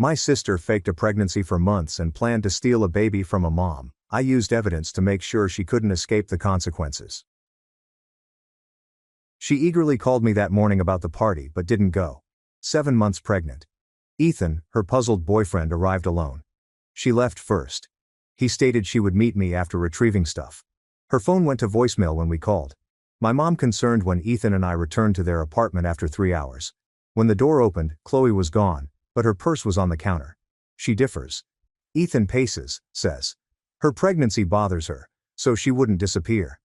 My sister faked a pregnancy for months and planned to steal a baby from a mom. I used evidence to make sure she couldn't escape the consequences. She eagerly called me that morning about the party but didn't go. 7 months pregnant. Ethan, her puzzled boyfriend, arrived alone. She left first. He stated she would meet me after retrieving stuff. Her phone went to voicemail when we called. My mom concerned when Ethan and I returned to their apartment after 3 hours. When the door opened, Chloe was gone, but her purse was on the counter. She differs. Ethan paces, says. Her pregnancy bothers her, so she wouldn't disappear.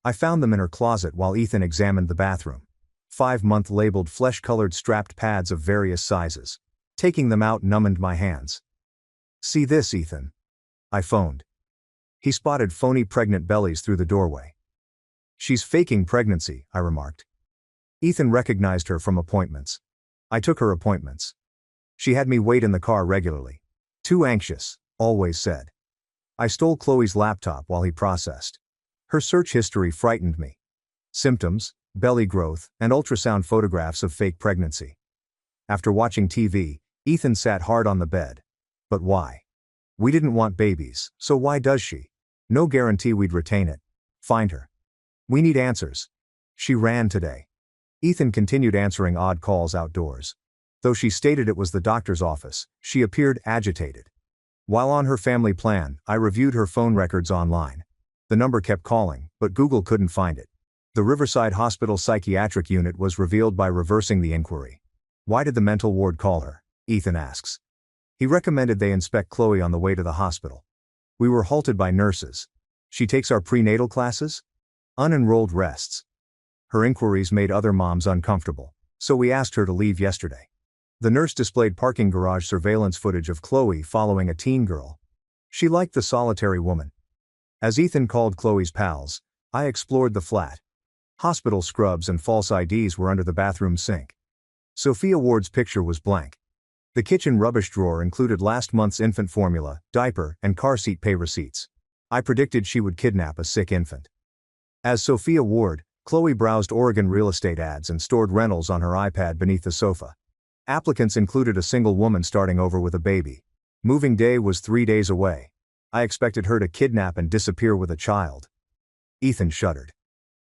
I found them in her closet while Ethan examined the bathroom. 5-month labeled flesh-colored strapped pads of various sizes. Taking them out numbed my hands. See this, Ethan. I phoned. He spotted phony pregnant bellies through the doorway. She's faking pregnancy, I remarked. Ethan recognized her from appointments. I took her appointments. She had me wait in the car regularly. Too anxious, always said. I stole Chloe's laptop while he processed. Her search history frightened me. Symptoms, belly growth, and ultrasound photographs of fake pregnancy. After watching TV, Ethan sat hard on the bed. But why? We didn't want babies, so why does she? No guarantee we'd retain it. Find her. We need answers. She ran today. Ethan continued answering odd calls outdoors. Though she stated it was the doctor's office, she appeared agitated. While on her family plan, I reviewed her phone records online. The number kept calling, but Google couldn't find it. The Riverside Hospital psychiatric unit was revealed by reversing the inquiry. Why did the mental ward call her? Ethan asks. He recommended they inspect Chloe on the way to the hospital. We were halted by nurses. She takes our prenatal classes? Unenrolled rests. Her inquiries made other moms uncomfortable, so we asked her to leave yesterday. The nurse displayed parking garage surveillance footage of Chloe following a teen girl. She liked the solitary woman. As Ethan called Chloe's pals, I explored the flat. Hospital scrubs and false IDs were under the bathroom sink. Sophia Ward's picture was blank. The kitchen rubbish drawer included last month's infant formula, diaper, and car seat pay receipts. I predicted she would kidnap a sick infant. As Sophia Ward, Chloe browsed Oregon real estate ads and stored rentals on her iPad beneath the sofa. Applicants included a single woman starting over with a baby. Moving day was 3 days away. I expected her to kidnap and disappear with a child. Ethan shuddered.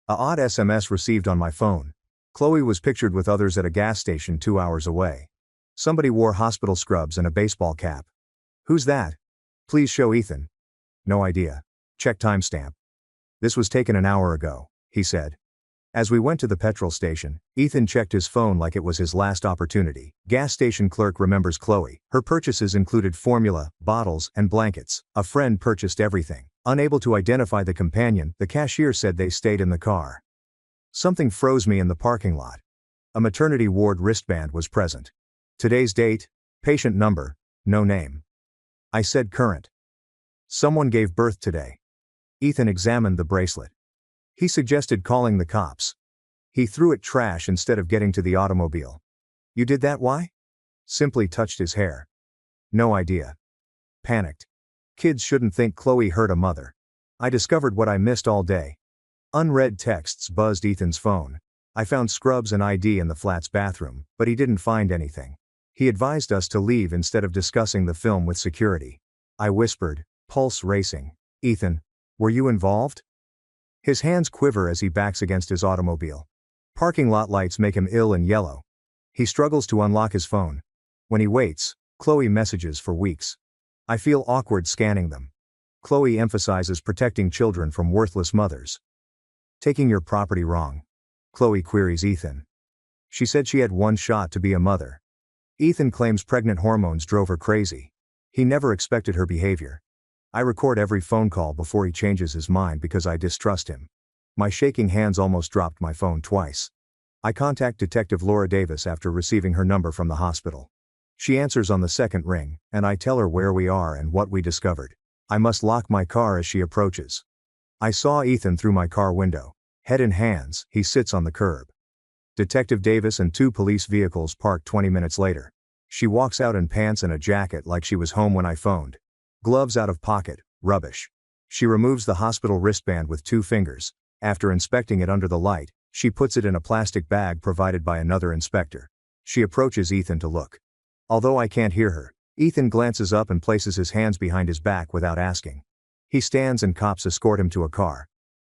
A odd SMS received on my phone. Chloe was pictured with others at a gas station 2 hours away. Somebody wore hospital scrubs and a baseball cap. Who's that? Please show Ethan. No idea. Check timestamp. This was taken an hour ago, he said. As we went to the petrol station, Ethan checked his phone like it was his last opportunity. Gas station clerk remembers Chloe. Her purchases included formula, bottles, and blankets. A friend purchased everything. Unable to identify the companion, the cashier said they stayed in the car. Something froze me in the parking lot. A maternity ward wristband was present. Today's date, patient number, no name. I said current. Someone gave birth today. Ethan examined the bracelet. He suggested calling the cops. He threw it trash instead of getting to the automobile. You did that, why? Simply touched his hair. No idea. Panicked. Kids shouldn't think Chloe hurt a mother. I discovered what I missed all day. Unread texts buzzed Ethan's phone. I found scrubs and ID in the flat's bathroom, but he didn't find anything. He advised us to leave instead of discussing the film with security. I whispered, pulse racing. Ethan, were you involved? His hands quiver as he backs against his automobile. Parking lot lights make him ill and yellow. He struggles to unlock his phone. When he waits, Chloe messages for weeks. I feel awkward scanning them. Chloe emphasizes protecting children from worthless mothers. Taking your property wrong. Chloe queries Ethan. She said she had one shot to be a mother. Ethan claims pregnant hormones drove her crazy. He never expected her behavior. I record every phone call before he changes his mind because I distrust him. My shaking hands almost dropped my phone twice. I contact Detective Laura Davis after receiving her number from the hospital. She answers on the second ring, and I tell her where we are and what we discovered. I must lock my car as she approaches. I saw Ethan through my car window. Head in hands, he sits on the curb. Detective Davis and 2 police vehicles park 20 minutes later. She walks out in pants and a jacket like she was home when I phoned. Gloves out of pocket, rubbish. She removes the hospital wristband with 2 fingers. After inspecting it under the light, she puts it in a plastic bag provided by another inspector. She approaches Ethan to look. Although I can't hear her, Ethan glances up and places his hands behind his back without asking. He stands and cops escort him to a car.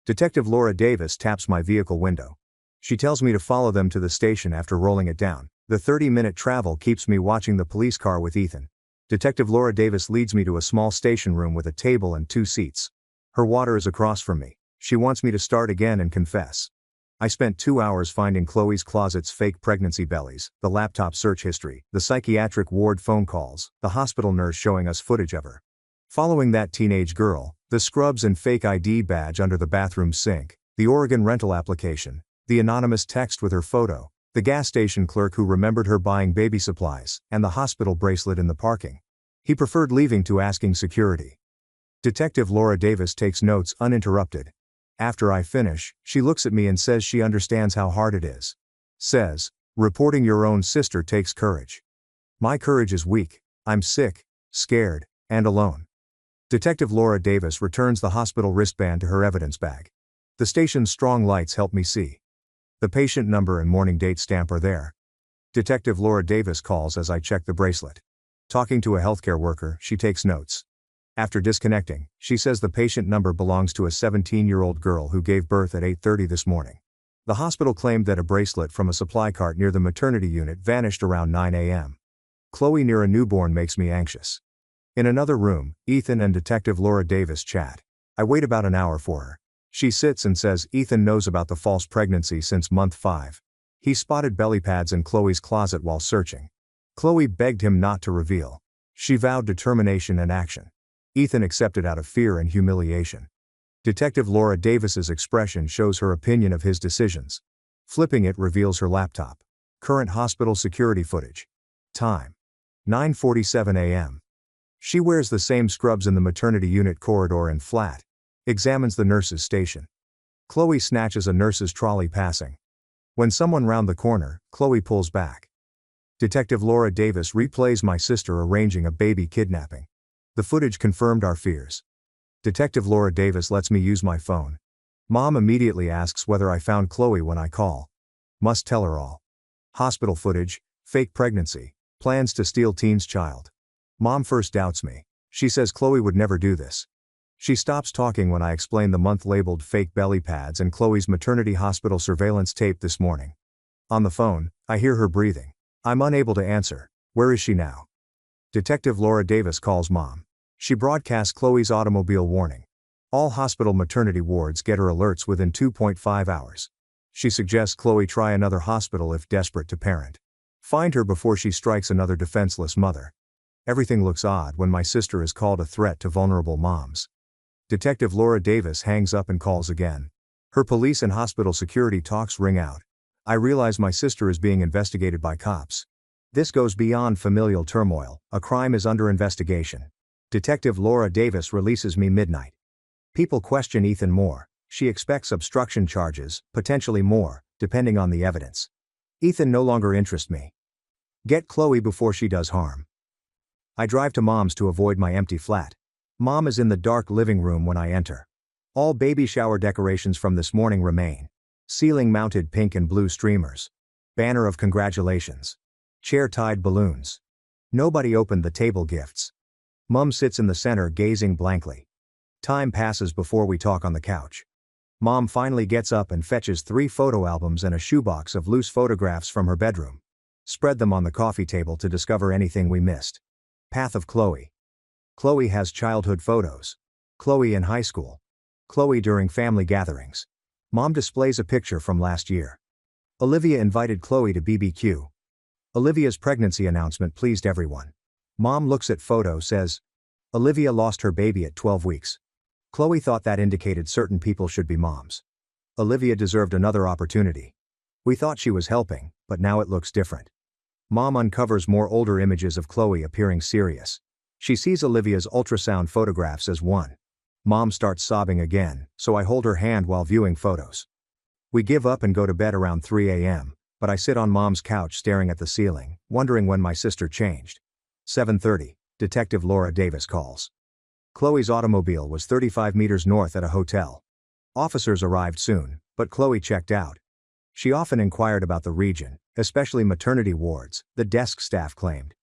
Detective Laura Davis taps my vehicle window. She tells me to follow them to the station after rolling it down. The 30-minute travel keeps me watching the police car with Ethan. Detective Laura Davis leads me to a small station room with a table and 2 seats. Her water is across from me. She wants me to start again and confess. I spent 2 hours finding Chloe's closet's fake pregnancy bellies, the laptop search history, the psychiatric ward phone calls, the hospital nurse showing us footage of her. Following that teenage girl, the scrubs and fake ID badge under the bathroom sink, the Oregon rental application, the anonymous text with her photo, the gas station clerk who remembered her buying baby supplies, and the hospital bracelet in the parking. He preferred leaving to asking security. Detective Laura Davis takes notes uninterrupted. After I finish, she looks at me and says she understands how hard it is. Says, reporting your own sister takes courage. My courage is weak. I'm sick, scared, and alone. Detective Laura Davis returns the hospital wristband to her evidence bag. The station's strong lights help me see. The patient number and morning date stamp are there. Detective Laura Davis calls as I check the bracelet. Talking to a healthcare worker, she takes notes. After disconnecting, she says the patient number belongs to a 17-year-old girl who gave birth at 8:30 this morning. The hospital claimed that a bracelet from a supply cart near the maternity unit vanished around 9 a.m. Chloe near a newborn makes me anxious. In another room, Ethan and Detective Laura Davis chat. I wait about an hour for her. She sits and says Ethan knows about the false pregnancy since month 5. He spotted belly pads in Chloe's closet while searching. Chloe begged him not to reveal. She vowed determination and action. Ethan accepted out of fear and humiliation. Detective Laura Davis's expression shows her opinion of his decisions. Flipping it reveals her laptop. Current hospital security footage. Time: 9:47 a.m. She wears the same scrubs in the maternity unit corridor and flat. Examines the nurse's station. Chloe snatches a nurse's trolley passing. When someone round the corner, Chloe pulls back. Detective Laura Davis replays my sister arranging a baby kidnapping. The footage confirmed our fears. Detective Laura Davis lets me use my phone. Mom immediately asks whether I found Chloe when I call. Must tell her all. Hospital footage, fake pregnancy, plans to steal teen's child. Mom first doubts me. She says Chloe would never do this. She stops talking when I explain the month labeled fake belly pads and Chloe's maternity hospital surveillance tape this morning. On the phone, I hear her breathing. I'm unable to answer. Where is she now? Detective Laura Davis calls Mom. She broadcasts Chloe's automobile warning. All hospital maternity wards get her alerts within 2.5 hours. She suggests Chloe try another hospital if desperate to parent. Find her before she strikes another defenseless mother. Everything looks odd when my sister is called a threat to vulnerable moms. Detective Laura Davis hangs up and calls again. Her police and hospital security talks ring out. I realize my sister is being investigated by cops. This goes beyond familial turmoil. A crime is under investigation. Detective Laura Davis releases me midnight. People question Ethan more. She expects obstruction charges, potentially more, depending on the evidence. Ethan no longer interests me. Get Chloe before she does harm. I drive to Mom's to avoid my empty flat. Mom is in the dark living room when I enter. All baby shower decorations from this morning remain. Ceiling mounted pink and blue streamers. Banner of congratulations. Chair tied balloons. Nobody opened the table gifts. Mom sits in the center gazing blankly. Time passes before we talk on the couch. Mom finally gets up and fetches 3 photo albums and a shoebox of loose photographs from her bedroom. Spread them on the coffee table to discover anything we missed. Path of Chloe. Chloe has childhood photos. Chloe in high school. Chloe during family gatherings. Mom displays a picture from last year. Olivia invited Chloe to BBQ. Olivia's pregnancy announcement pleased everyone. Mom looks at photo, says, Olivia lost her baby at 12 weeks. Chloe thought that indicated certain people should be moms. Olivia deserved another opportunity. We thought she was helping, but now it looks different. Mom uncovers more older images of Chloe appearing serious. She sees Olivia's ultrasound photographs as one. Mom starts sobbing again, so I hold her hand while viewing photos. We give up and go to bed around 3 a.m., but I sit on Mom's couch staring at the ceiling, wondering when my sister changed. 7:30, Detective Laura Davis calls. Chloe's automobile was 35 meters north at a hotel. Officers arrived soon, but Chloe checked out. She often inquired about the region, especially maternity wards, the desk staff claimed.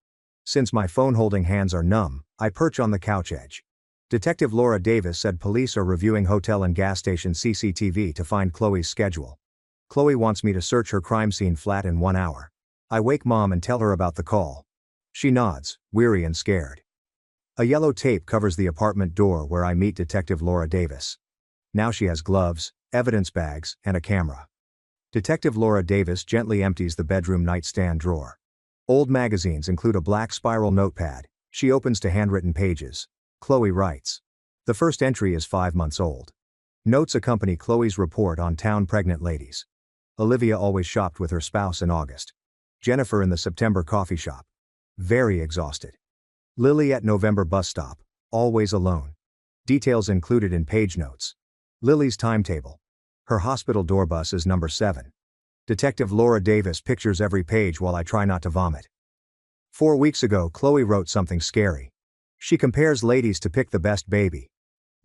Since my phone-holding hands are numb, I perch on the couch edge. Detective Laura Davis said police are reviewing hotel and gas station CCTV to find Chloe's schedule. Chloe wants me to search her crime scene flat in 1 hour. I wake mom and tell her about the call. She nods, weary and scared. A yellow tape covers the apartment door where I meet Detective Laura Davis. Now she has gloves, evidence bags, and a camera. Detective Laura Davis gently empties the bedroom nightstand drawer. Old magazines include a black spiral notepad. She opens to handwritten pages. Chloe writes. The first entry is 5 months old. Notes accompany Chloe's report on town pregnant ladies. Olivia always shopped with her spouse in August. Jennifer in the September coffee shop. Very exhausted. Lily at November bus stop, always alone. Details included in page notes. Lily's timetable. Her hospital door bus is number 7. Detective Laura Davis pictures every page while I try not to vomit. 4 weeks ago, Chloe wrote something scary. She compares ladies to pick the best baby.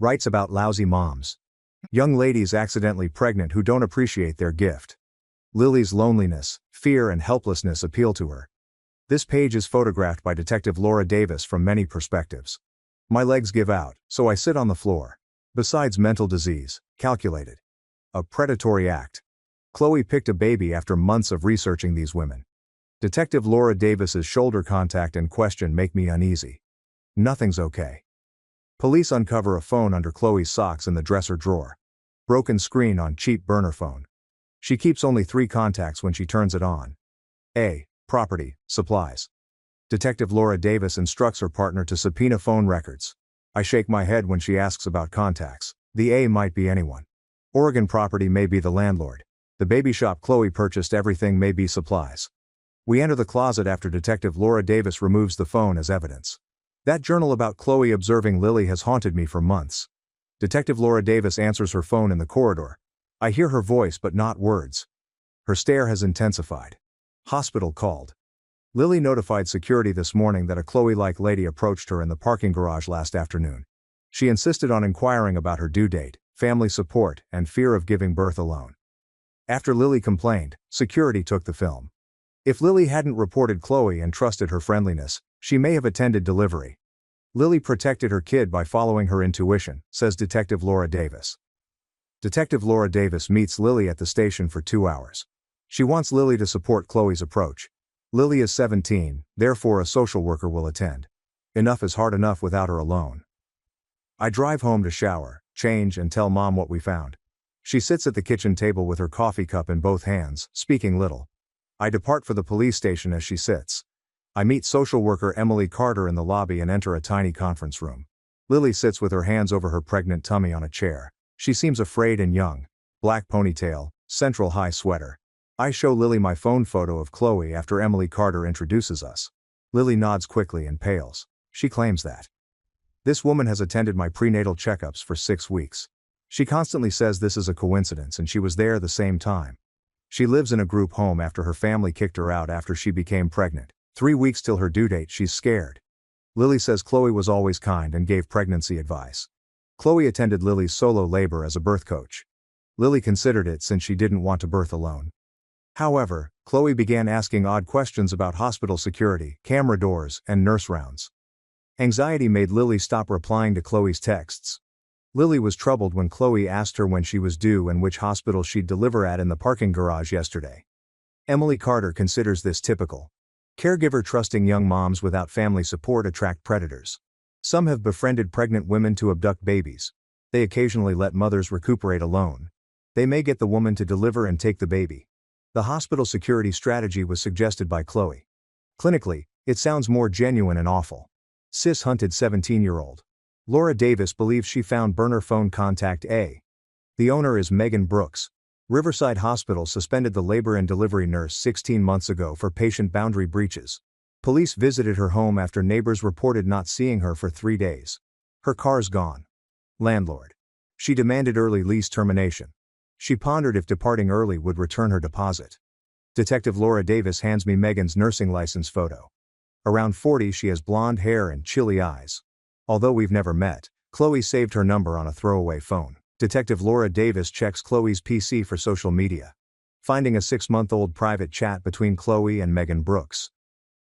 Writes about lousy moms. Young ladies accidentally pregnant who don't appreciate their gift. Lily's loneliness, fear, and helplessness appeal to her. This page is photographed by Detective Laura Davis from many perspectives. My legs give out, so I sit on the floor. Besides mental disease, calculated. A predatory act. Chloe picked a baby after months of researching these women. Detective Laura Davis's shoulder contact and question make me uneasy. Nothing's okay. Police uncover a phone under Chloe's socks in the dresser drawer. Broken screen on cheap burner phone. She keeps only 3 contacts when she turns it on. A. Property, supplies. Detective Laura Davis instructs her partner to subpoena phone records. I shake my head when she asks about contacts. The A might be anyone. Oregon property may be the landlord. The baby shop Chloe purchased everything may be supplies. We enter the closet after Detective Laura Davis removes the phone as evidence. That journal about Chloe observing Lily has haunted me for months. Detective Laura Davis answers her phone in the corridor. I hear her voice but not words. Her stare has intensified. Hospital called. Lily notified security this morning that a Chloe-like lady approached her in the parking garage last afternoon. She insisted on inquiring about her due date, family support, and fear of giving birth alone. After Lily complained, security took the film. If Lily hadn't reported Chloe and trusted her friendliness, she may have attended delivery. Lily protected her kid by following her intuition, says Detective Laura Davis. Detective Laura Davis meets Lily at the station for 2 hours. She wants Lily to support Chloe's approach. Lily is 17, therefore a social worker will attend. Enough is hard enough without her alone. I drive home to shower, change, and tell Mom what we found. She sits at the kitchen table with her coffee cup in both hands, speaking little. I depart for the police station as she sits. I meet social worker Emily Carter in the lobby and enter a tiny conference room. Lily sits with her hands over her pregnant tummy on a chair. She seems afraid and young. Black ponytail, central high sweater. I show Lily my phone photo of Chloe after Emily Carter introduces us. Lily nods quickly and pales. She claims that this woman has attended my prenatal checkups for 6 weeks. She constantly says this is a coincidence and she was there the same time. She lives in a group home after her family kicked her out after she became pregnant. 3 weeks till her due date, she's scared. Lily says Chloe was always kind and gave pregnancy advice. Chloe attended Lily's solo labor as a birth coach. Lily considered it since she didn't want to birth alone. However, Chloe began asking odd questions about hospital security, camera doors, and nurse rounds. Anxiety made Lily stop replying to Chloe's texts. Lily was troubled when Chloe asked her when she was due and which hospital she'd deliver at in the parking garage yesterday. Emily Carter considers this typical. Caregiver trusting young moms without family support attract predators. Some have befriended pregnant women to abduct babies. They occasionally let mothers recuperate alone. They may get the woman to deliver and take the baby. The hospital security strategy was suggested by Chloe. Clinically, it sounds more genuine and awful. Cis-hunted 17-year-old. Laura Davis believes she found burner phone contact A. The owner is Megan Brooks. Riverside Hospital suspended the labor and delivery nurse 16 months ago for patient boundary breaches. Police visited her home after neighbors reported not seeing her for 3 days. Her car's gone. Landlord. She demanded early lease termination. She pondered if departing early would return her deposit. Detective Laura Davis hands me Megan's nursing license photo. Around 40, she has blonde hair and chilly eyes. Although we've never met, Chloe saved her number on a throwaway phone. Detective Laura Davis checks Chloe's PC for social media. Finding a 6-month-old private chat between Chloe and Megan Brooks.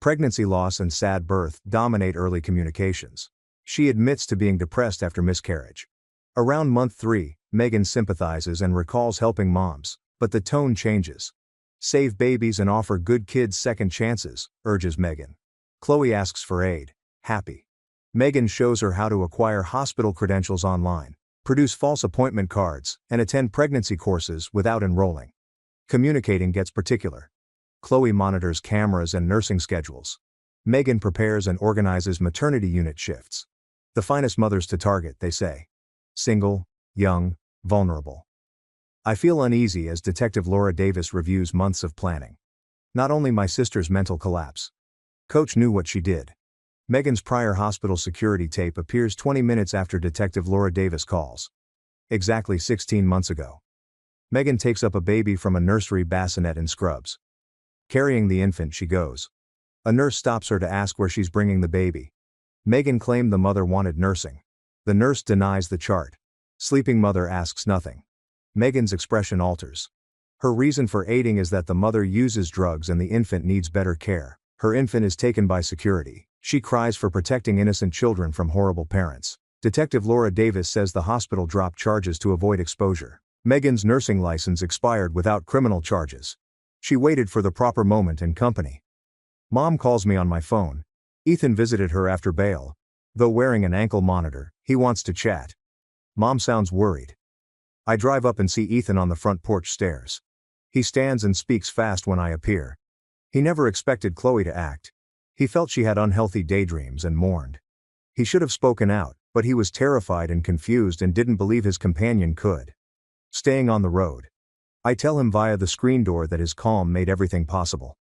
Pregnancy loss and sad birth dominate early communications. She admits to being depressed after miscarriage. Around month 3, Megan sympathizes and recalls helping moms, but the tone changes. Save babies and offer good kids second chances, urges Megan. Chloe asks for aid, happy. Megan shows her how to acquire hospital credentials online, produce false appointment cards, and attend pregnancy courses without enrolling. Communicating gets particular. Chloe monitors cameras and nursing schedules. Megan prepares and organizes maternity unit shifts. The finest mothers to target, they say. Single, young, vulnerable. I feel uneasy as Detective Laura Davis reviews months of planning. Not only my sister's mental collapse. Coach knew what she did. Megan's prior hospital security tape appears 20 minutes after Detective Laura Davis calls. Exactly 16 months ago. Megan takes up a baby from a nursery bassinet in Scrubs. Carrying the infant, she goes. A nurse stops her to ask where she's bringing the baby. Megan claimed the mother wanted nursing. The nurse denies the chart. Sleeping mother asks nothing. Megan's expression alters. Her reason for aiding is that the mother uses drugs and the infant needs better care. Her infant is taken by security. She cries for protecting innocent children from horrible parents. Detective Laura Davis says the hospital dropped charges to avoid exposure. Megan's nursing license expired without criminal charges. She waited for the proper moment and company. Mom calls me on my phone. Ethan visited her after bail. Though wearing an ankle monitor, he wants to chat. Mom sounds worried. I drive up and see Ethan on the front porch stairs. He stands and speaks fast when I appear. He never expected Chloe to act. He felt she had unhealthy daydreams and mourned. He should have spoken out, but he was terrified and confused and didn't believe his companion could. Staying on the road. I tell him via the screen door that his calm made everything possible.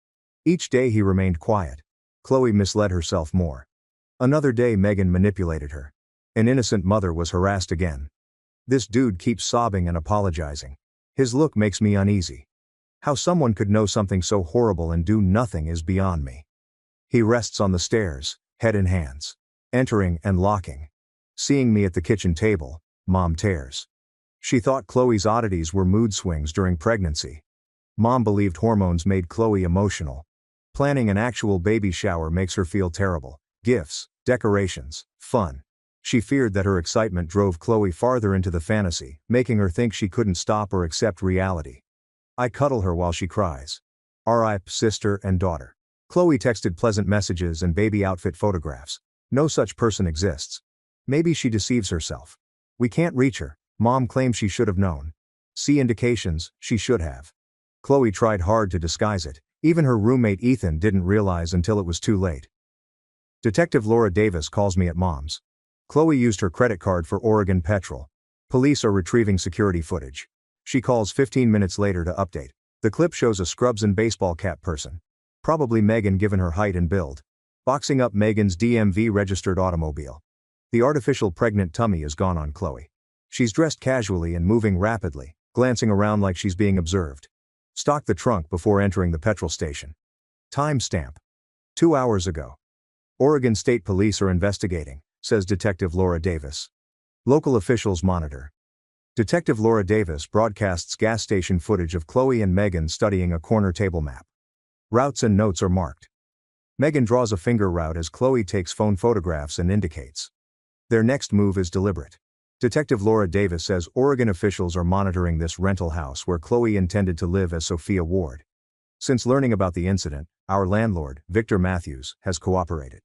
Each day he remained quiet. Chloe misled herself more. Another day Megan manipulated her. An innocent mother was harassed again. This dude keeps sobbing and apologizing. His look makes me uneasy. How someone could know something so horrible and do nothing is beyond me. He rests on the stairs, head in hands. Entering and locking. Seeing me at the kitchen table, Mom tears. She thought Chloe's oddities were mood swings during pregnancy. Mom believed hormones made Chloe emotional. Planning an actual baby shower makes her feel terrible. Gifts, decorations, fun. She feared that her excitement drove Chloe farther into the fantasy, making her think she couldn't stop or accept reality. I cuddle her while she cries. R.I.P. sister and daughter. Chloe texted pleasant messages and baby outfit photographs. No such person exists. Maybe she deceives herself. We can't reach her. Mom claims she should have known. See indications, she should have. Chloe tried hard to disguise it. Even her roommate Ethan didn't realize until it was too late. Detective Laura Davis calls me at Mom's. Chloe used her credit card for Oregon Petrol. Police are retrieving security footage. She calls 15 minutes later to update. The clip shows a Scrubs and baseball cap person. Probably Megan given her height and build. Boxing up Megan's DMV-registered automobile. The artificial pregnant tummy is gone on Chloe. She's dressed casually and moving rapidly, glancing around like she's being observed. Stock the trunk before entering the petrol station. Timestamp. 2 hours ago. Oregon State Police are investigating, says Detective Laura Davis. Local officials monitor. Detective Laura Davis broadcasts gas station footage of Chloe and Megan studying a corner table map. Routes and notes are marked. Megan draws a finger route as Chloe takes phone photographs and indicates. Their next move is deliberate. Detective Laura Davis says Oregon officials are monitoring this rental house where Chloe intended to live as Sophia Ward. Since learning about the incident, our landlord, Victor Matthews, has cooperated.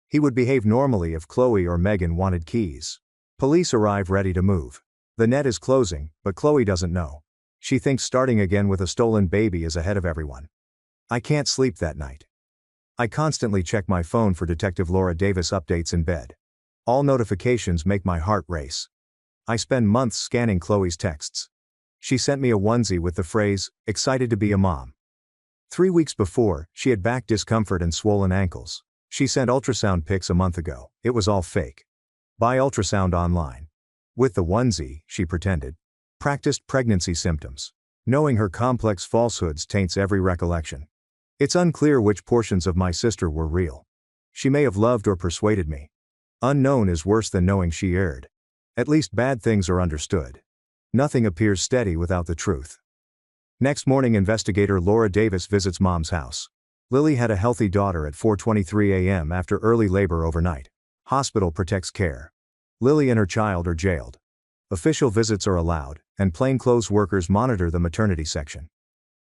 He would behave normally if Chloe or Megan wanted keys. Police arrive ready to move. The net is closing, but Chloe doesn't know. She thinks starting again with a stolen baby is ahead of everyone. I can't sleep that night. I constantly check my phone for Detective Laura Davis updates in bed. All notifications make my heart race. I spend months scanning Chloe's texts. She sent me a onesie with the phrase, "excited to be a mom." 3 weeks before, she had back discomfort and swollen ankles. She sent ultrasound pics a month ago. It was all fake. Buy ultrasound online. With the onesie, she pretended. Practiced pregnancy symptoms. Knowing her complex falsehoods taints every recollection. It's unclear which portions of my sister were real. She may have loved or persuaded me. Unknown is worse than knowing she erred. At least bad things are understood. Nothing appears steady without the truth. Next morning, investigator Laura Davis visits Mom's house. Lily had a healthy daughter at 4:23 a.m. after early labor overnight. Hospital protects care. Lily and her child are jailed. Official visits are allowed, and plainclothes workers monitor the maternity section.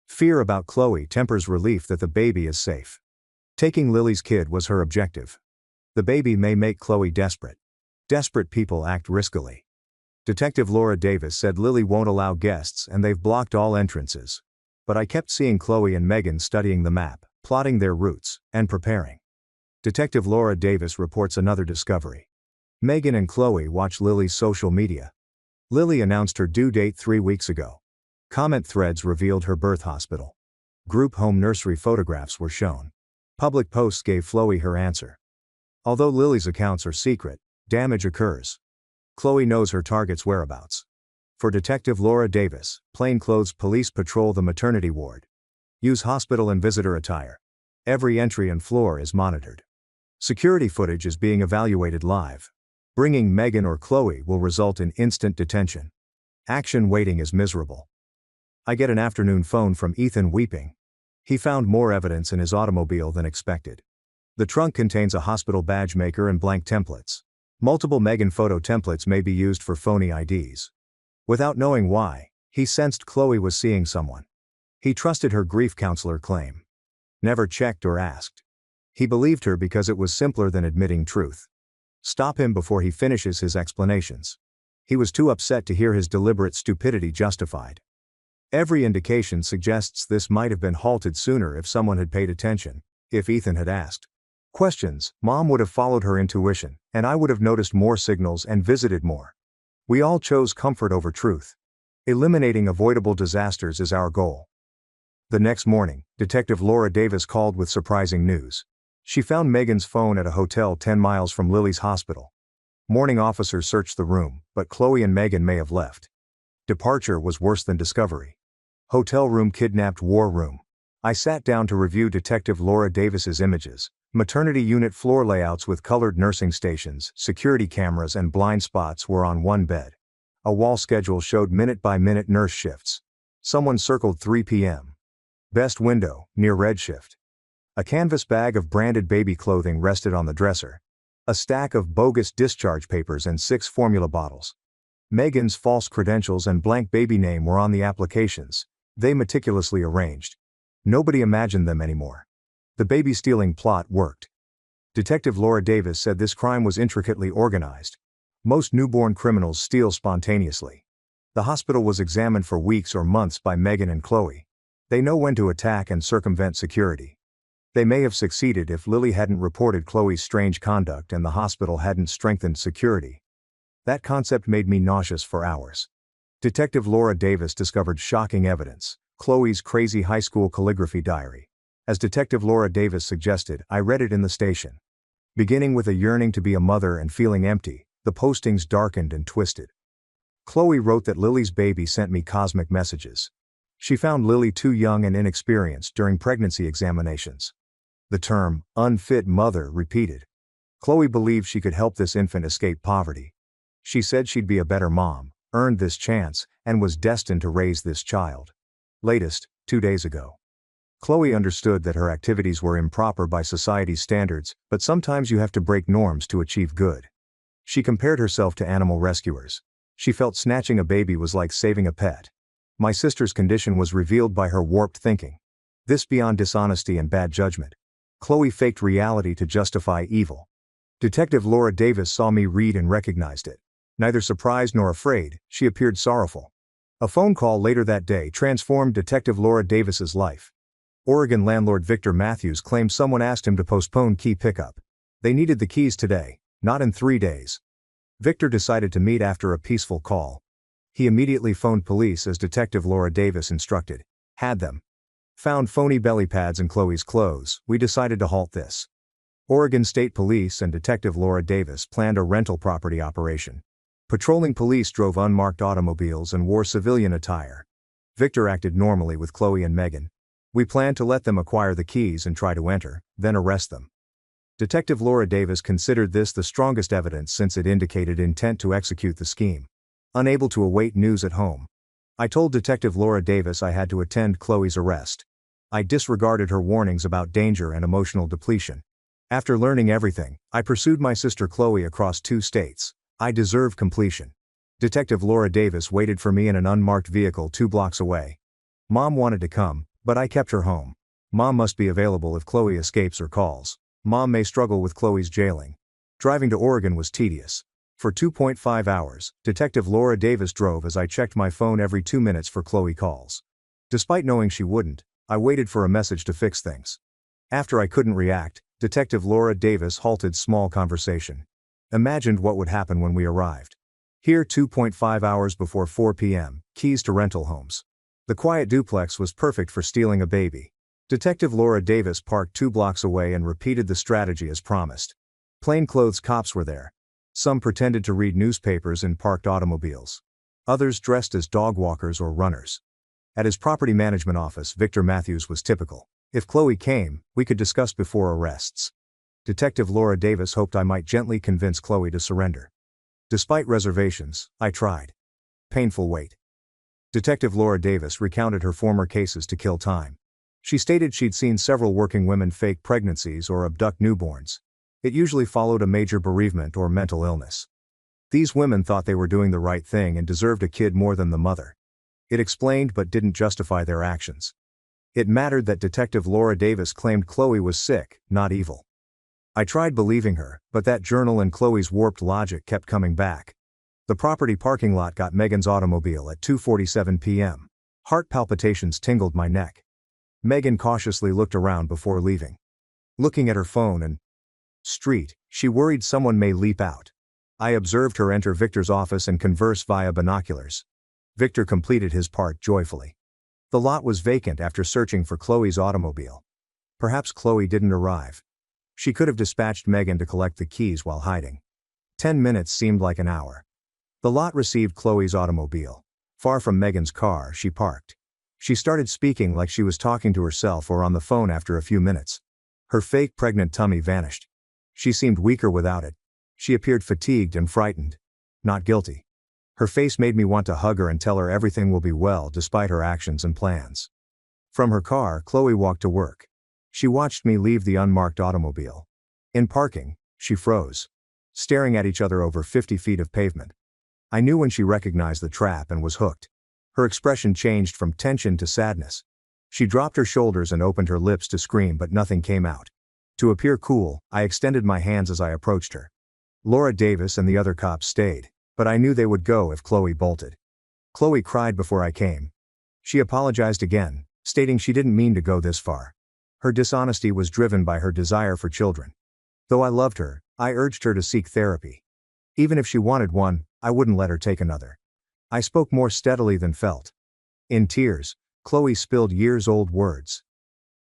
Fear about Chloe tempers relief that the baby is safe. Taking Lily's kid was her objective. The baby may make Chloe desperate. Desperate people act riskily. Detective Laura Davis said Lily won't allow guests and they've blocked all entrances. But I kept seeing Chloe and Megan studying the map, plotting their routes, and preparing. Detective Laura Davis reports another discovery. Megan and Chloe watch Lily's social media. Lily announced her due date 3 weeks ago. Comment threads revealed her birth hospital. Group home nursery photographs were shown. Public posts gave Chloe her answer. Although Lily's accounts are secret, damage occurs. Chloe knows her target's whereabouts. For Detective Laura Davis, plainclothes police patrol the maternity ward. Use hospital and visitor attire. Every entry and floor is monitored. Security footage is being evaluated live. Bringing Megan or Chloe will result in instant detention. Action waiting is miserable. I get an afternoon phone from Ethan weeping. He found more evidence in his automobile than expected. The trunk contains a hospital badge maker and blank templates. Multiple Megan photo templates may be used for phony IDs. Without knowing why, he sensed Chloe was seeing someone. He trusted her grief counselor claim. Never checked or asked. He believed her because it was simpler than admitting truth. Stop him before he finishes his explanations. He was too upset to hear his deliberate stupidity justified. Every indication suggests this might have been halted sooner if someone had paid attention, if Ethan had asked questions. Mom would have followed her intuition, and I would have noticed more signals and visited more. We all chose comfort over truth. Eliminating avoidable disasters is our goal. The next morning, Detective Laura Davis called with surprising news. She found Megan's phone at a hotel 10 miles from Lily's hospital. Morning officers searched the room, but Chloe and Megan may have left. Departure was worse than discovery. Hotel room kidnapped war room. I sat down to review Detective Laura Davis's images. Maternity unit floor layouts with colored nursing stations, security cameras and blind spots were on one bed. A wall schedule showed minute-by-minute nurse shifts. Someone circled 3 p.m. Best window, near red shift. A canvas bag of branded baby clothing rested on the dresser. A stack of bogus discharge papers and 6 formula bottles. Megan's false credentials and blank baby name were on the applications, they meticulously arranged. Nobody imagined them anymore. The baby stealing plot worked. Detective Laura Davis said this crime was intricately organized. Most newborn criminals steal spontaneously. The hospital was examined for weeks or months by Megan and Chloe. They know when to attack and circumvent security. They may have succeeded if Lily hadn't reported Chloe's strange conduct and the hospital hadn't strengthened security. That concept made me nauseous for hours. Detective Laura Davis discovered shocking evidence: Chloe's crazy high school calligraphy diary. As Detective Laura Davis suggested, I read it in the station. Beginning with a yearning to be a mother and feeling empty, the postings darkened and twisted. Chloe wrote that Lily's baby sent me cosmic messages. She found Lily too young and inexperienced during pregnancy examinations. The term, unfit mother, repeated. Chloe believed she could help this infant escape poverty. She said she'd be a better mom, earned this chance, and was destined to raise this child. Latest, 2 days ago. Chloe understood that her activities were improper by society's standards, but sometimes you have to break norms to achieve good. She compared herself to animal rescuers. She felt snatching a baby was like saving a pet. My sister's condition was revealed by her warped thinking. This beyond dishonesty and bad judgment. Chloe faked reality to justify evil. Detective Laura Davis saw me read and recognized it. Neither surprised nor afraid, she appeared sorrowful. A phone call later that day transformed Detective Laura Davis's life. Oregon landlord Victor Matthews claimed someone asked him to postpone key pickup. They needed the keys today, not in 3 days. Victor decided to meet after a peaceful call. He immediately phoned police as Detective Laura Davis instructed. Had them. Found phony belly pads in Chloe's clothes. We decided to halt this. Oregon State Police and Detective Laura Davis planned a rental property operation. Patrolling police drove unmarked automobiles and wore civilian attire. Victor acted normally with Chloe and Megan. We planned to let them acquire the keys and try to enter, then arrest them. Detective Laura Davis considered this the strongest evidence since it indicated intent to execute the scheme. Unable to await news at home, I told Detective Laura Davis I had to attend Chloe's arrest. I disregarded her warnings about danger and emotional depletion. After learning everything, I pursued my sister Chloe across 2 states. I deserve completion. Detective Laura Davis waited for me in an unmarked vehicle 2 blocks away. Mom wanted to come, but I kept her home. Mom must be available if Chloe escapes or calls. Mom may struggle with Chloe's jailing. Driving to Oregon was tedious. For 2.5 hours, Detective Laura Davis drove as I checked my phone every 2 minutes for Chloe calls. Despite knowing she wouldn't, I waited for a message to fix things. After I couldn't react, Detective Laura Davis halted small conversation. Imagined what would happen when we arrived. Here 2.5 hours before 4 p.m., keys to rental homes. The quiet duplex was perfect for stealing a baby. Detective Laura Davis parked 2 blocks away and repeated the strategy as promised. Plainclothes cops were there. Some pretended to read newspapers in parked automobiles. Others dressed as dog walkers or runners. At his property management office, Victor Matthews was typical. If Chloe came, we could discuss before arrests. Detective Laura Davis hoped I might gently convince Chloe to surrender. Despite reservations, I tried. Painful wait. Detective Laura Davis recounted her former cases to kill time. She stated she'd seen several working women fake pregnancies or abduct newborns. It usually followed a major bereavement or mental illness. These women thought they were doing the right thing and deserved a kid more than the mother. It explained but didn't justify their actions. It mattered that Detective Laura Davis claimed Chloe was sick, not evil. I tried believing her, but that journal and Chloe's warped logic kept coming back. The property parking lot got Megan's automobile at 2:47 p.m. Heart palpitations tingled my neck. Megan cautiously looked around before leaving. Looking at her phone and street, she worried someone may leap out. I observed her enter Victor's office and converse via binoculars. Victor completed his part joyfully. The lot was vacant after searching for Chloe's automobile. Perhaps Chloe didn't arrive. She could have dispatched Megan to collect the keys while hiding. 10 minutes seemed like an hour. The lot received Chloe's automobile. Far from Megan's car, she parked. She started speaking like she was talking to herself or on the phone after a few minutes. Her fake pregnant tummy vanished. She seemed weaker without it. She appeared fatigued and frightened. Not guilty. Her face made me want to hug her and tell her everything will be well despite her actions and plans. From her car, Chloe walked to work. She watched me leave the unmarked automobile. In parking, she froze, staring at each other over 50 feet of pavement. I knew when she recognized the trap and was hooked. Her expression changed from tension to sadness. She dropped her shoulders and opened her lips to scream, but nothing came out. To appear cool, I extended my hands as I approached her. Laura Davis and the other cops stayed, but I knew they would go if Chloe bolted. Chloe cried before I came. She apologized again, stating she didn't mean to go this far. Her dishonesty was driven by her desire for children. Though I loved her, I urged her to seek therapy. Even if she wanted one, I wouldn't let her take another. I spoke more steadily than felt. In tears, Chloe spilled years-old words.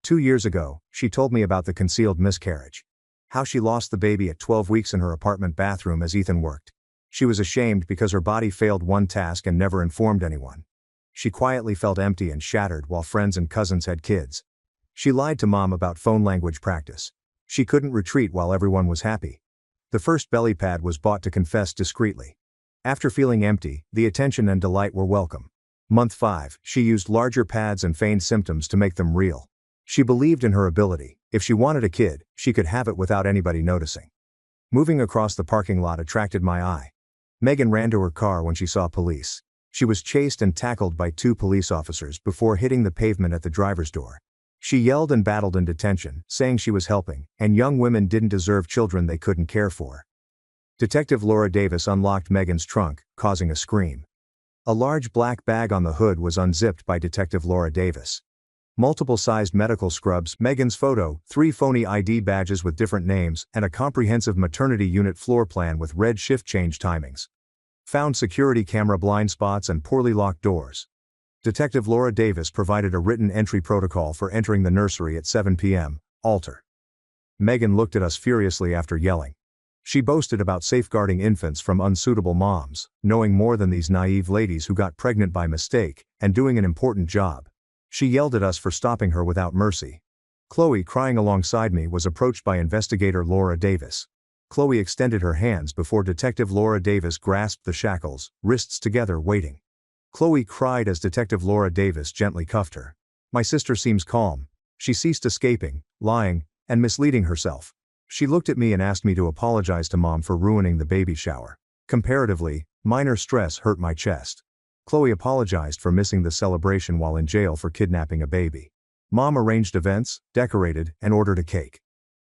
2 years ago, she told me about the concealed miscarriage. How she lost the baby at 12 weeks in her apartment bathroom as Ethan worked. She was ashamed because her body failed one task and never informed anyone. She quietly felt empty and shattered while friends and cousins had kids. She lied to Mom about phone language practice. She couldn't retreat while everyone was happy. The first belly pad was bought to confess discreetly. After feeling empty, the attention and delight were welcome. Month 5, she used larger pads and feigned symptoms to make them real. She believed in her ability. If she wanted a kid, she could have it without anybody noticing. Moving across the parking lot attracted my eye. Megan ran to her car when she saw police. She was chased and tackled by 2 police officers before hitting the pavement at the driver's door. She yelled and battled in detention, saying she was helping, and young women didn't deserve children they couldn't care for. Detective Laura Davis unlocked Megan's trunk, causing a scream. A large black bag on the hood was unzipped by Detective Laura Davis. Multiple-sized medical scrubs, Megan's photo, 3 phony ID badges with different names, and a comprehensive maternity unit floor plan with red shift change timings. Found security camera blind spots and poorly locked doors. Detective Laura Davis provided a written entry protocol for entering the nursery at 7 p.m., alter. Megan looked at us furiously after yelling. She boasted about safeguarding infants from unsuitable moms, knowing more than these naive ladies who got pregnant by mistake, and doing an important job. She yelled at us for stopping her without mercy. Chloe, crying alongside me, was approached by investigator Laura Davis. Chloe extended her hands before Detective Laura Davis grasped the shackles, wrists together, waiting. Chloe cried as Detective Laura Davis gently cuffed her. My sister seems calm. She ceased escaping, lying, and misleading herself. She looked at me and asked me to apologize to Mom for ruining the baby shower. Comparatively, minor stress hurt my chest. Chloe apologized for missing the celebration while in jail for kidnapping a baby. Mom arranged events, decorated, and ordered a cake.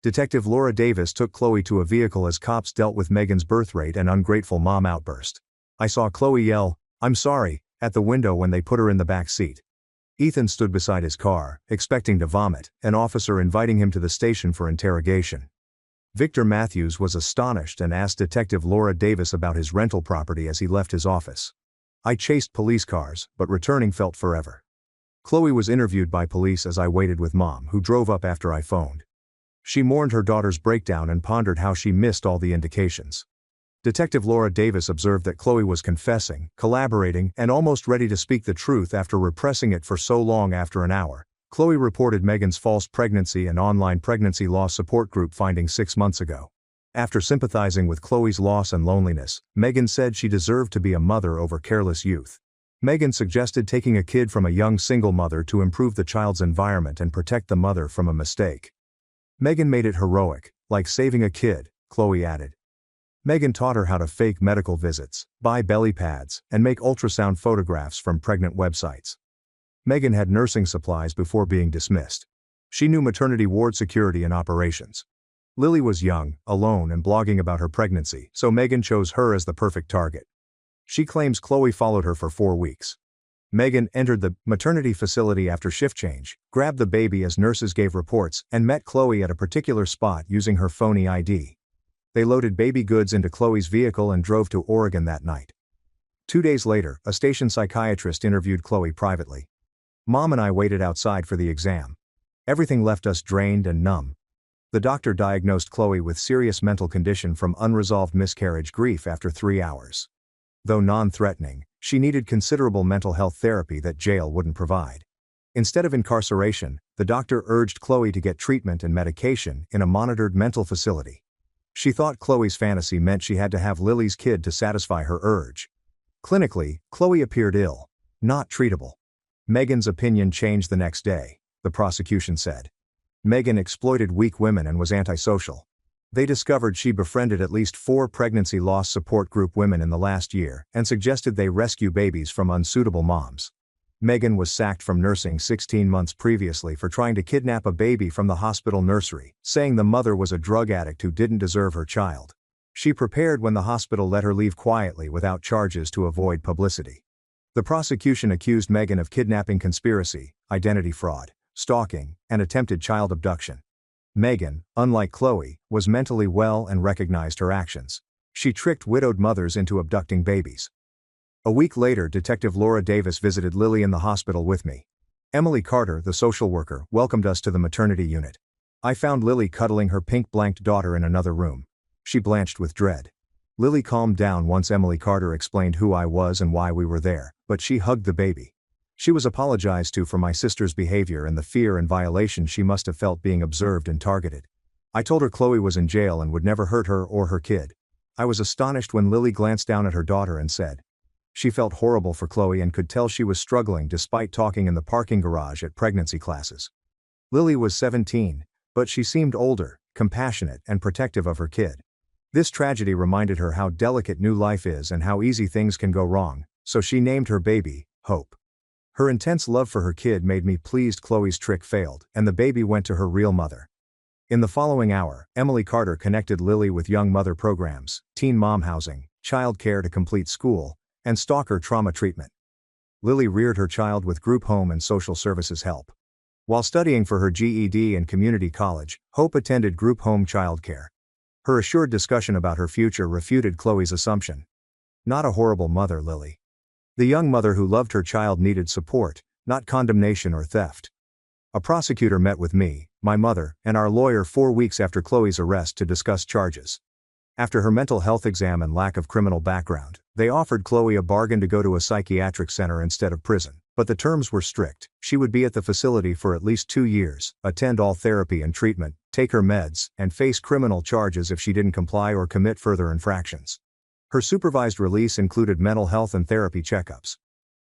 Detective Laura Davis took Chloe to a vehicle as cops dealt with Megan's birth rate and ungrateful mom outburst. I saw Chloe yell, "I'm sorry," at the window when they put her in the back seat. Ethan stood beside his car, expecting to vomit, an officer inviting him to the station for interrogation. Victor Matthews was astonished and asked Detective Laura Davis about his rental property as he left his office. I chased police cars, but returning felt forever. Chloe was interviewed by police as I waited with Mom, who drove up after I phoned. She mourned her daughter's breakdown and pondered how she missed all the indications. Detective Laura Davis observed that Chloe was confessing, collaborating, and almost ready to speak the truth after repressing it for so long. After an hour, Chloe reported Megan's false pregnancy and online pregnancy loss support group findings 6 months ago. After sympathizing with Chloe's loss and loneliness, Megan said she deserved to be a mother over careless youth. Megan suggested taking a kid from a young single mother to improve the child's environment and protect the mother from a mistake. Megan made it heroic, like saving a kid, Chloe added. Megan taught her how to fake medical visits, buy belly pads, and make ultrasound photographs from pregnant websites. Megan had nursing supplies before being dismissed. She knew maternity ward security and operations. Lily was young, alone, and blogging about her pregnancy, so Megan chose her as the perfect target. She claims Chloe followed her for 4 weeks. Megan entered the maternity facility after shift change, grabbed the baby as nurses gave reports, and met Chloe at a particular spot using her phony ID. They loaded baby goods into Chloe's vehicle and drove to Oregon that night. 2 days later, a station psychiatrist interviewed Chloe privately. Mom and I waited outside for the exam. Everything left us drained and numb. The doctor diagnosed Chloe with serious mental condition from unresolved miscarriage grief after 3 hours. Though non-threatening, she needed considerable mental health therapy that jail wouldn't provide. Instead of incarceration, the doctor urged Chloe to get treatment and medication in a monitored mental facility. She thought Chloe's fantasy meant she had to have Lily's kid to satisfy her urge. Clinically, Chloe appeared ill, not treatable. Megan's opinion changed the next day, the prosecution said. Megan exploited weak women and was antisocial. They discovered she befriended at least 4 pregnancy loss support group women in the last year and suggested they rescue babies from unsuitable moms. Megan was sacked from nursing 16 months previously for trying to kidnap a baby from the hospital nursery, saying the mother was a drug addict who didn't deserve her child. She prepared when the hospital let her leave quietly without charges to avoid publicity. The prosecution accused Megan of kidnapping conspiracy, identity fraud, stalking, and attempted child abduction. Megan, unlike Chloe, was mentally well and recognized her actions. She tricked widowed mothers into abducting babies. A week later, Detective Laura Davis visited Lily in the hospital with me. Emily Carter, the social worker, welcomed us to the maternity unit. I found Lily cuddling her pink-blanked daughter in another room. She blanched with dread. Lily calmed down once Emily Carter explained who I was and why we were there, but she hugged the baby. She was apologized to for my sister's behavior and the fear and violation she must have felt being observed and targeted. I told her Chloe was in jail and would never hurt her or her kid. I was astonished when Lily glanced down at her daughter and said, she felt horrible for Chloe and could tell she was struggling despite talking in the parking garage at pregnancy classes. Lily was 17, but she seemed older, compassionate, and protective of her kid. This tragedy reminded her how delicate new life is and how easy things can go wrong, so she named her baby, Hope. Her intense love for her kid made me pleased Chloe's trick failed, and the baby went to her real mother. In the following hour, Emily Carter connected Lily with young mother programs, teen mom housing, child care to complete school, and stalker trauma treatment. Lily reared her child with group home and social services help. While studying for her GED and community college, Hope attended group home childcare. Her assured discussion about her future refuted Chloe's assumption. Not a horrible mother, Lily. The young mother who loved her child needed support, not condemnation or theft. A prosecutor met with me, my mother, and our lawyer 4 weeks after Chloe's arrest to discuss charges. After her mental health exam and lack of criminal background, they offered Chloe a bargain to go to a psychiatric center instead of prison, but the terms were strict. She would be at the facility for at least 2 years, attend all therapy and treatment, take her meds, and face criminal charges if she didn't comply or commit further infractions. Her supervised release included mental health and therapy checkups.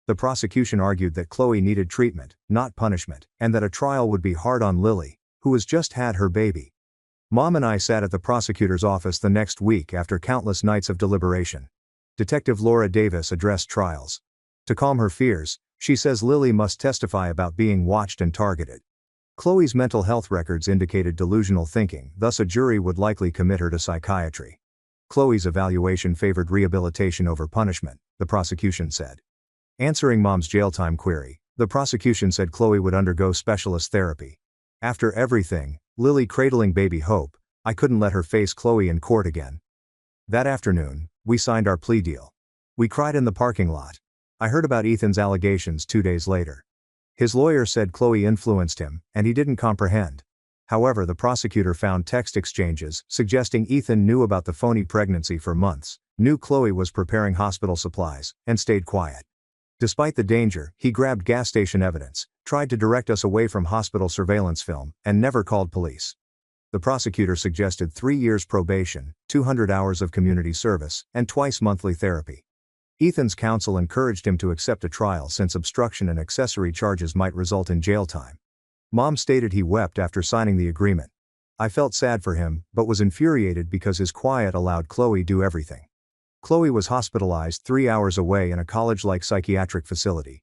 The prosecution argued that Chloe needed treatment, not punishment, and that a trial would be hard on Lily, who has just had her baby. Mom and I sat at the prosecutor's office the next week after countless nights of deliberation. Detective Laura Davis addressed trials. To calm her fears, she says Lily must testify about being watched and targeted. Chloe's mental health records indicated delusional thinking, thus a jury would likely commit her to psychiatry. Chloe's evaluation favored rehabilitation over punishment, the prosecution said. Answering Mom's jail time query, the prosecution said Chloe would undergo specialist therapy. After everything, Lily cradling baby Hope, I couldn't let her face Chloe in court again. That afternoon, we signed our plea deal. We cried in the parking lot. I heard about Ethan's allegations 2 days later. His lawyer said Chloe influenced him, and he didn't comprehend. However, the prosecutor found text exchanges suggesting Ethan knew about the phony pregnancy for months, knew Chloe was preparing hospital supplies, and stayed quiet. Despite the danger, he grabbed gas station evidence, tried to direct us away from hospital surveillance film, and never called police. The prosecutor suggested 3 years probation, 200 hours of community service, and twice monthly therapy. Ethan's counsel encouraged him to accept a trial since obstruction and accessory charges might result in jail time. Mom stated he wept after signing the agreement. I felt sad for him, but was infuriated because his quiet allowed Chloe do everything. Chloe was hospitalized 3 hours away in a college-like psychiatric facility.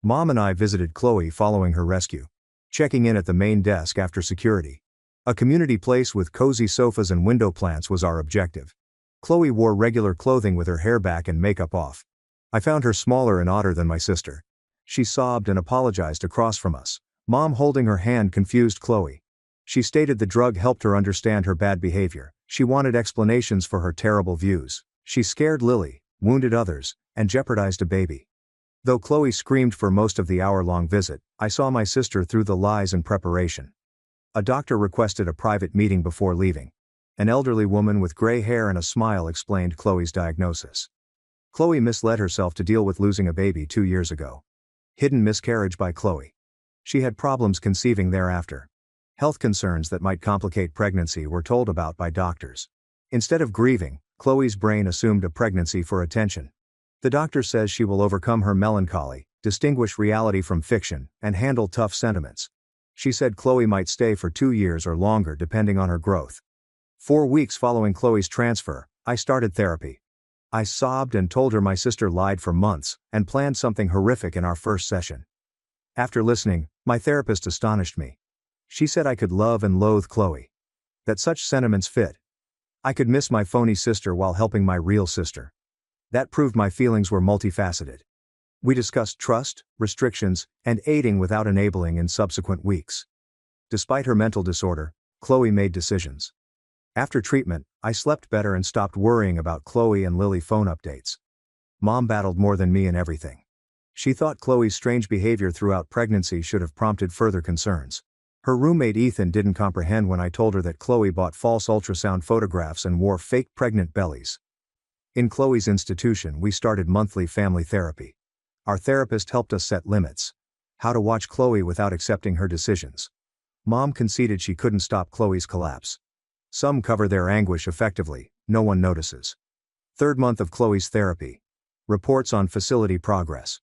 Mom and I visited Chloe following her rescue, checking in at the main desk after security. A community place with cozy sofas and window plants was our objective. Chloe wore regular clothing with her hair back and makeup off. I found her smaller and odder than my sister. She sobbed and apologized across from us. Mom holding her hand confused Chloe. She stated the drug helped her understand her bad behavior. She wanted explanations for her terrible views. She scared Lily, wounded others, and jeopardized a baby. Though Chloe screamed for most of the hour-long visit, I saw my sister through the lies and preparation. A doctor requested a private meeting before leaving. An elderly woman with gray hair and a smile explained Chloe's diagnosis. Chloe misled herself to deal with losing a baby 2 years ago. Hidden miscarriage by Chloe. She had problems conceiving thereafter. Health concerns that might complicate pregnancy were told about by doctors. Instead of grieving, Chloe's brain assumed a pregnancy for attention. The doctor says she will overcome her melancholy, distinguish reality from fiction, and handle tough sentiments. She said Chloe might stay for 2 years or longer depending on her growth. 4 weeks following Chloe's transfer, I started therapy. I sobbed and told her my sister lied for months, and planned something horrific in our first session. After listening, my therapist astonished me. She said I could love and loathe Chloe. That such sentiments fit. I could miss my phony sister while helping my real sister. That proved my feelings were multifaceted. We discussed trust, restrictions, and aiding without enabling in subsequent weeks. Despite her mental disorder, Chloe made decisions. After treatment, I slept better and stopped worrying about Chloe and Lily phone updates. Mom battled more than me in everything. She thought Chloe's strange behavior throughout pregnancy should have prompted further concerns. Her roommate Ethan didn't comprehend when I told her that Chloe bought false ultrasound photographs and wore fake pregnant bellies. In Chloe's institution, we started monthly family therapy. Our therapist helped us set limits. How to watch Chloe without accepting her decisions. Mom conceded she couldn't stop Chloe's collapse. Some cover their anguish effectively, no one notices. 3rd month of Chloe's therapy. Reports on facility progress.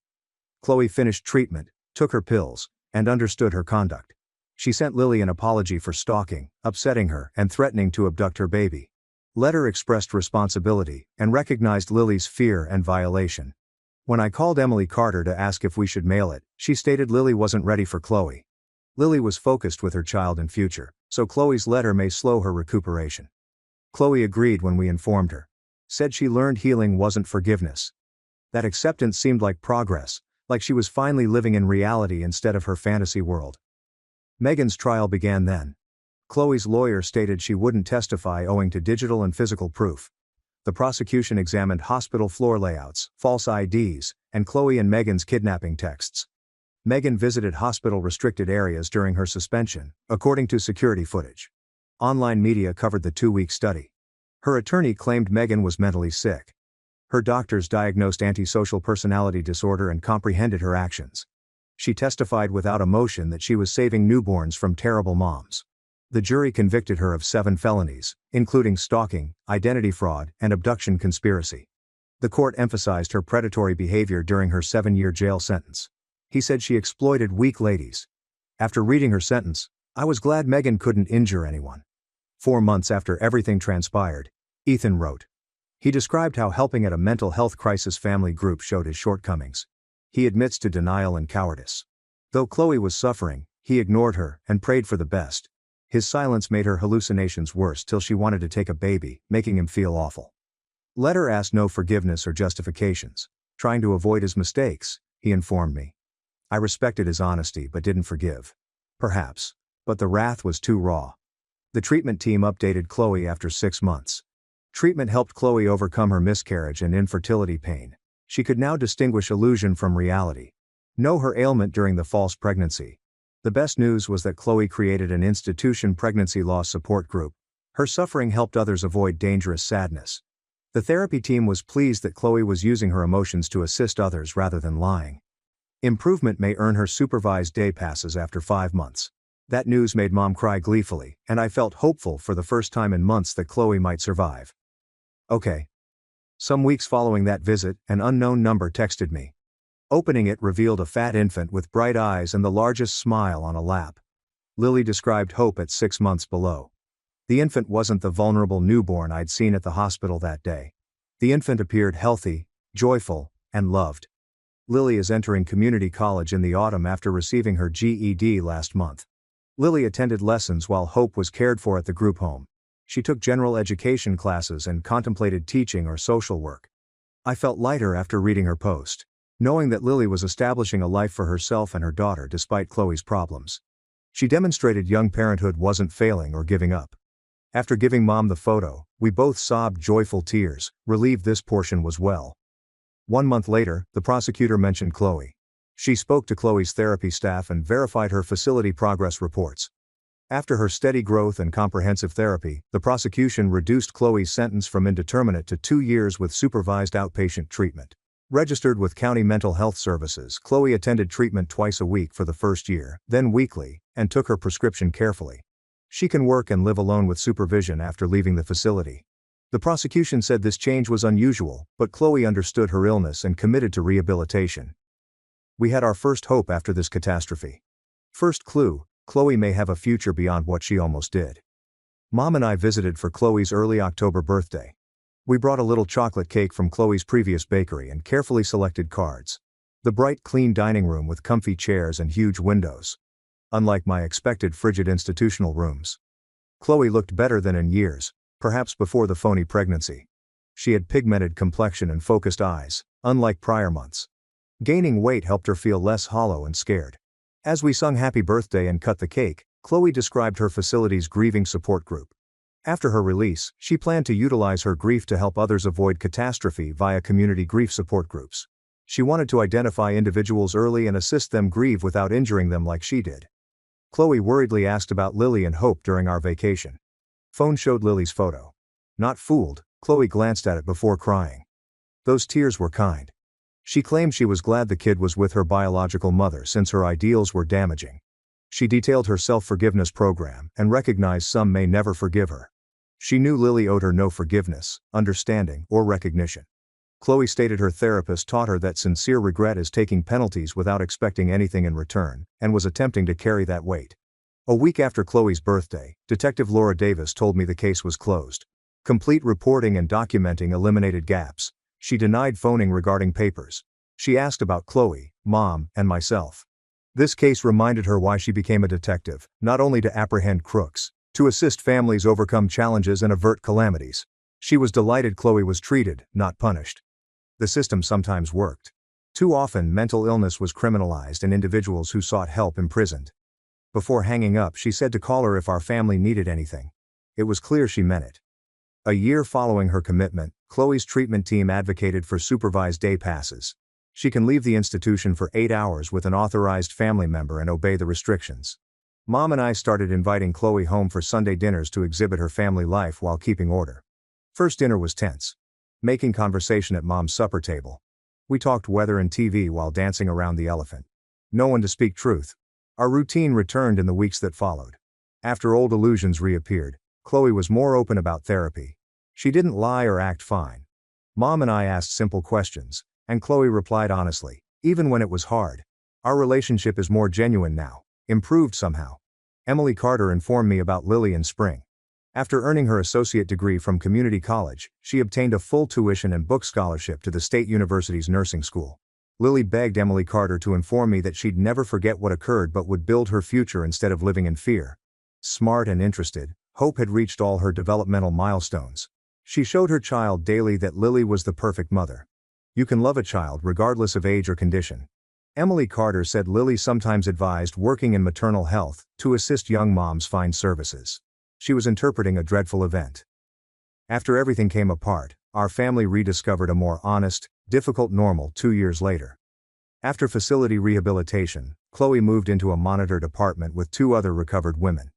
Chloe finished treatment, took her pills, and understood her conduct. She sent Lily an apology for stalking, upsetting her, and threatening to abduct her baby. Letter expressed responsibility, and recognized Lily's fear and violation. When I called Emily Carter to ask if we should mail it, she stated Lily wasn't ready for Chloe. Lily was focused with her child and future, so Chloe's letter may slow her recuperation. Chloe agreed when we informed her. Said she learned healing wasn't forgiveness. That acceptance seemed like progress, like she was finally living in reality instead of her fantasy world. Megan's trial began then. Chloe's lawyer stated she wouldn't testify owing to digital and physical proof. The prosecution examined hospital floor layouts, false IDs, and Chloe and Megan's kidnapping texts. Megan visited hospital-restricted areas during her suspension, according to security footage. Online media covered the 2-week study. Her attorney claimed Megan was mentally sick. Her doctors diagnosed antisocial personality disorder and comprehended her actions. She testified without emotion that she was saving newborns from terrible moms. The jury convicted her of 7 felonies, including stalking, identity fraud, and abduction conspiracy. The court emphasized her predatory behavior during her 7-year jail sentence. He said she exploited weak ladies. After reading her sentence, I was glad Megan couldn't injure anyone. 4 months after everything transpired, Ethan wrote. He described how helping at a mental health crisis family group showed his shortcomings. He admits to denial and cowardice. Though Chloe was suffering, he ignored her and prayed for the best. His silence made her hallucinations worse till she wanted to take a baby, making him feel awful. Letter asked no forgiveness or justifications. Trying to avoid his mistakes, he informed me. I respected his honesty but didn't forgive. Perhaps. But the wrath was too raw. The treatment team updated Chloe after 6 months. Treatment helped Chloe overcome her miscarriage and infertility pain. She could now distinguish illusion from reality. Know her ailment during the false pregnancy. The best news was that Chloe created an institution pregnancy loss support group. Her suffering helped others avoid dangerous sadness. The therapy team was pleased that Chloe was using her emotions to assist others rather than lying. Improvement may earn her supervised day passes after 5 months. That news made Mom cry gleefully, and I felt hopeful for the first time in months that Chloe might survive. Okay. Some weeks following that visit, an unknown number texted me. Opening it revealed a fat infant with bright eyes and the largest smile on a lap. Lily described hope at 6 months below. The infant wasn't the vulnerable newborn I'd seen at the hospital that day. The infant appeared healthy, joyful, and loved. Lily is entering community college in the autumn after receiving her GED last month. Lily attended lessons while Hope was cared for at the group home. She took general education classes and contemplated teaching or social work. I felt lighter after reading her post, knowing that Lily was establishing a life for herself and her daughter despite Chloe's problems. She demonstrated young parenthood wasn't failing or giving up. After giving Mom the photo, we both sobbed joyful tears, relieved this portion was well. 1 month later, the prosecutor mentioned Chloe. She spoke to Chloe's therapy staff and verified her facility progress reports. After her steady growth and comprehensive therapy, the prosecution reduced Chloe's sentence from indeterminate to 2 years with supervised outpatient treatment. Registered with County Mental Health Services, Chloe attended treatment twice a week for the first year, then weekly, and took her prescription carefully. She can work and live alone with supervision after leaving the facility. The prosecution said this change was unusual, but Chloe understood her illness and committed to rehabilitation. We had our first hope after this catastrophe. First clue, Chloe may have a future beyond what she almost did. Mom and I visited for Chloe's early October birthday. We brought a little chocolate cake from Chloe's previous bakery and carefully selected cards. The bright, clean dining room with comfy chairs and huge windows. Unlike my expected frigid institutional rooms. Chloe looked better than in years, perhaps before the phony pregnancy. She had pigmented complexion and focused eyes, unlike prior months. Gaining weight helped her feel less hollow and scared. As we sung happy birthday and cut the cake, Chloe described her facility's grieving support group. After her release, she planned to utilize her grief to help others avoid catastrophe via community grief support groups. She wanted to identify individuals early and assist them grieve without injuring them like she did. Chloe worriedly asked about Lily and Hope during our vacation. Phone showed Lily's photo. Not fooled, Chloe glanced at it before crying. Those tears were kind. She claimed she was glad the kid was with her biological mother since her ideals were damaging. She detailed her self-forgiveness program and recognized some may never forgive her. She knew Lily owed her no forgiveness, understanding, or recognition. Chloe stated her therapist taught her that sincere regret is taking penalties without expecting anything in return, and was attempting to carry that weight. A week after Chloe's birthday, Detective Laura Davis told me the case was closed. Complete reporting and documenting eliminated gaps. She denied phoning regarding papers. She asked about Chloe, Mom, and myself. This case reminded her why she became a detective, not only to apprehend crooks, to assist families overcome challenges and avert calamities. She was delighted Chloe was treated, not punished. The system sometimes worked. Too often mental illness was criminalized and individuals who sought help imprisoned. Before hanging up, she said to call her if our family needed anything. It was clear she meant it. A year following her commitment, Chloe's treatment team advocated for supervised day passes. She can leave the institution for 8 hours with an authorized family member and obey the restrictions. Mom and I started inviting Chloe home for Sunday dinners to exhibit her family life while keeping order. First dinner was tense. Making conversation at Mom's supper table. We talked weather and TV while dancing around the elephant. No one to speak truth. Our routine returned in the weeks that followed. After old illusions reappeared, Chloe was more open about therapy. She didn't lie or act fine. Mom and I asked simple questions, and Chloe replied honestly, even when it was hard. Our relationship is more genuine now, improved somehow. Emily Carter informed me about Lily in spring. After earning her associate degree from community college, she obtained a full tuition and book scholarship to the State University's nursing school. Lily begged Emily Carter to inform me that she'd never forget what occurred but would build her future instead of living in fear. Smart and interested, Hope had reached all her developmental milestones. She showed her child daily that Lily was the perfect mother. You can love a child regardless of age or condition. Emily Carter said Lily sometimes advised working in maternal health to assist young moms find services. She was interpreting a dreadful event. After everything came apart, our family rediscovered a more honest, difficult normal 2 years later. After facility rehabilitation, Chloe moved into a monitored apartment with 2 other recovered women.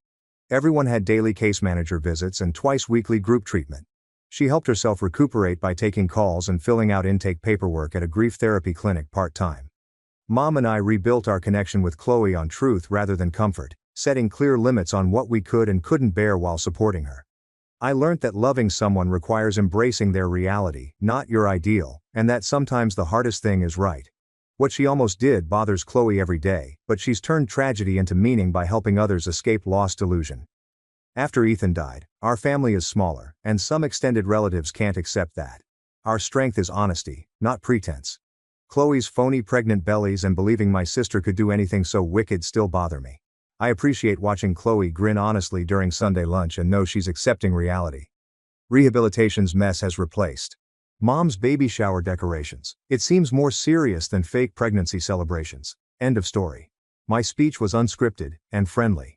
Everyone had daily case manager visits and twice-weekly group treatment. She helped herself recuperate by taking calls and filling out intake paperwork at a grief therapy clinic part-time. Mom and I rebuilt our connection with Chloe on truth rather than comfort, setting clear limits on what we could and couldn't bear while supporting her. I learned that loving someone requires embracing their reality, not your ideal, and that sometimes the hardest thing is right. What she almost did bothers Chloe every day, but she's turned tragedy into meaning by helping others escape lost illusion. After Ethan died, our family is smaller, and some extended relatives can't accept that. Our strength is honesty, not pretense. Chloe's phony pregnant bellies and believing my sister could do anything so wicked still bother me. I appreciate watching Chloe grin honestly during Sunday lunch and know she's accepting reality. Rehabilitation's mess has replaced Mom's baby shower decorations. It seems more serious than fake pregnancy celebrations. End of story. My speech was unscripted and friendly.